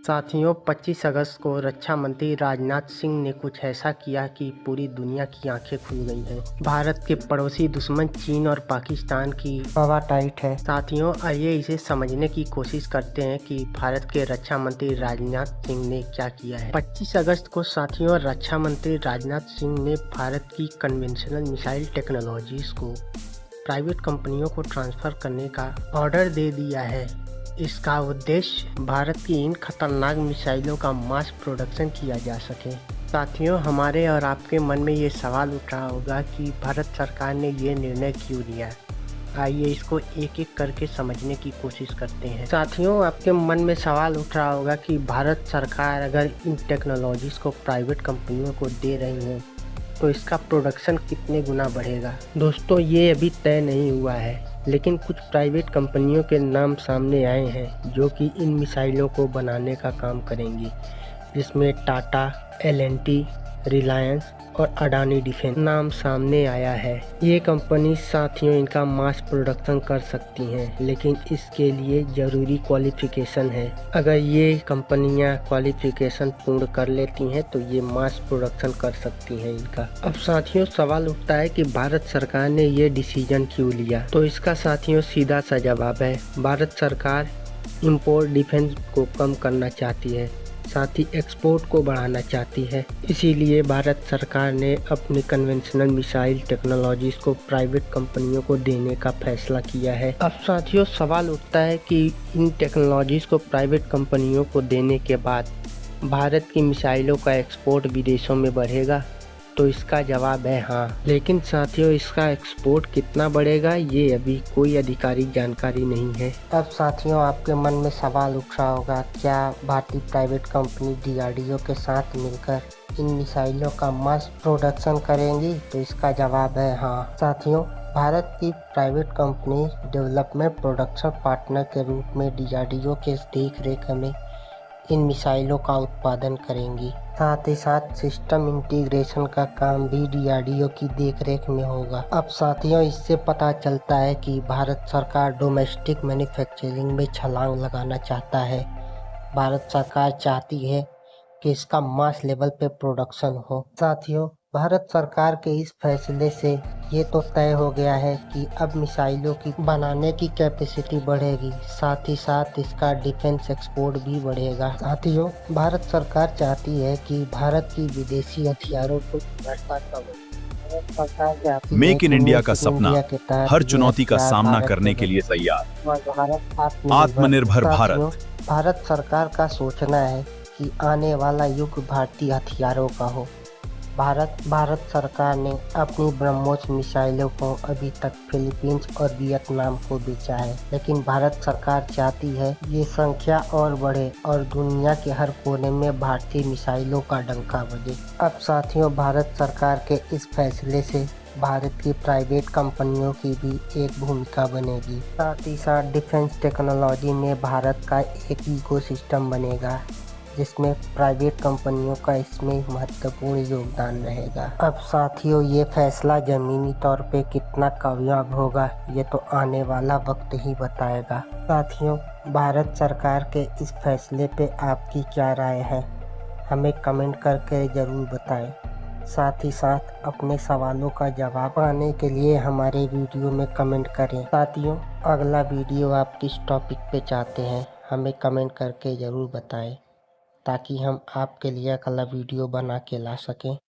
साथियों, 25 अगस्त को रक्षा मंत्री राजनाथ सिंह ने कुछ ऐसा किया कि पूरी दुनिया की आंखें खुल गई हैं। भारत के पड़ोसी दुश्मन चीन और पाकिस्तान की हवा टाइट है। साथियों, आइए इसे समझने की कोशिश करते हैं कि भारत के रक्षा मंत्री राजनाथ सिंह ने क्या किया है। 25 अगस्त को साथियों, रक्षा मंत्री राजनाथ सिंह ने भारत की कन्वेंशनल मिसाइल टेक्नोलॉजीज को प्राइवेट कंपनियों को ट्रांसफर करने का ऑर्डर दे दिया है। इसका उद्देश्य भारत की इन खतरनाक मिसाइलों का मास प्रोडक्शन किया जा सके। साथियों, हमारे और आपके मन में ये सवाल उठ रहा होगा कि भारत सरकार ने ये निर्णय क्यों लिया। आइए इसको एक एक करके समझने की कोशिश करते हैं। साथियों, आपके मन में सवाल उठ रहा होगा कि भारत सरकार अगर इन टेक्नोलॉजीज को प्राइवेट कंपनियों को दे रही है तो इसका प्रोडक्शन कितने गुना बढ़ेगा। दोस्तों, ये अभी तय नहीं हुआ है, लेकिन कुछ प्राइवेट कंपनियों के नाम सामने आए हैं जो कि इन मिसाइलों को बनाने का काम करेंगी, जिसमें टाटा, एल&टी, रिलायंस और अडानी डिफेंस नाम सामने आया है। ये कंपनी साथियों इनका मास प्रोडक्शन कर सकती हैं, लेकिन इसके लिए ज़रूरी क्वालिफिकेशन है। अगर ये कंपनियां क्वालिफिकेशन पूर्ण कर लेती हैं तो ये मास प्रोडक्शन कर सकती हैं इनका। अब साथियों, सवाल उठता है कि भारत सरकार ने ये डिसीजन क्यों लिया। तो इसका साथियों सीधा सा जवाब है, भारत सरकार इम्पोर्ट डिफेंस को कम करना चाहती है, साथ ही एक्सपोर्ट को बढ़ाना चाहती है। इसीलिए भारत सरकार ने अपनी कन्वेंशनल मिसाइल टेक्नोलॉजीज को प्राइवेट कंपनियों को देने का फैसला किया है। अब साथियों, सवाल उठता है कि इन टेक्नोलॉजीज को प्राइवेट कंपनियों को देने के बाद भारत की मिसाइलों का एक्सपोर्ट विदेशों में बढ़ेगा। तो इसका जवाब है हाँ, लेकिन साथियों इसका एक्सपोर्ट कितना बढ़ेगा ये अभी कोई आधिकारिक जानकारी नहीं है। अब साथियों, आपके मन में सवाल उठ रहा होगा, क्या भारतीय प्राइवेट कंपनी DRDO के साथ मिलकर इन मिसाइलों का मास प्रोडक्शन करेंगी। तो इसका जवाब है हाँ। साथियों, भारत की private company development production partner के रूप में DRDO के देख रेख में इन मिसाइलों का उत्पादन करेंगी। साथ ही साथ सिस्टम इंटीग्रेशन का काम भी DRDO की देखरेख में होगा। अब साथियों, इससे पता चलता है कि भारत सरकार डोमेस्टिक मैन्युफैक्चरिंग में छलांग लगाना चाहता है। भारत सरकार चाहती है कि इसका मास लेवल पे प्रोडक्शन हो। साथियों, भारत सरकार के इस फैसले से ये तो तय हो गया है कि अब मिसाइलों की बनाने की कैपेसिटी बढ़ेगी, साथ ही साथ इसका डिफेंस एक्सपोर्ट भी बढ़ेगा। साथियों, भारत सरकार चाहती है कि भारत की विदेशी हथियारों को मेक इन इंडिया का सपना हर चुनौती का सामना करने के लिए तैयार। आत्मनिर्भर भारत। भारत सरकार का सोचना है कि आने वाला युग भारतीय हथियारों का हो। भारत सरकार ने अपनी ब्रह्मोस मिसाइलों को अभी तक फिलीपींस और वियतनाम को बेचा है, लेकिन भारत सरकार चाहती है ये संख्या और बढ़े और दुनिया के हर कोने में भारतीय मिसाइलों का डंका बजे। अब साथियों, भारत सरकार के इस फैसले से भारत की प्राइवेट कंपनियों की भी एक भूमिका बनेगी। साथ ही साथ डिफेंस टेक्नोलॉजी में भारत का एक इकोसिस्टम बनेगा, जिसमें प्राइवेट कंपनियों का इसमें महत्वपूर्ण योगदान रहेगा। अब साथियों, ये फैसला जमीनी तौर पे कितना कामयाब होगा ये तो आने वाला वक्त ही बताएगा। साथियों, भारत सरकार के इस फैसले पे आपकी क्या राय है, हमें कमेंट करके ज़रूर बताएं। साथ ही साथ अपने सवालों का जवाब पाने के लिए हमारे वीडियो में कमेंट करें। साथियों, अगला वीडियो आप किस टॉपिक पे चाहते हैं हमें कमेंट करके ज़रूर बताएं, ताकि हम आपके लिए अगला वीडियो बना के ला सकें।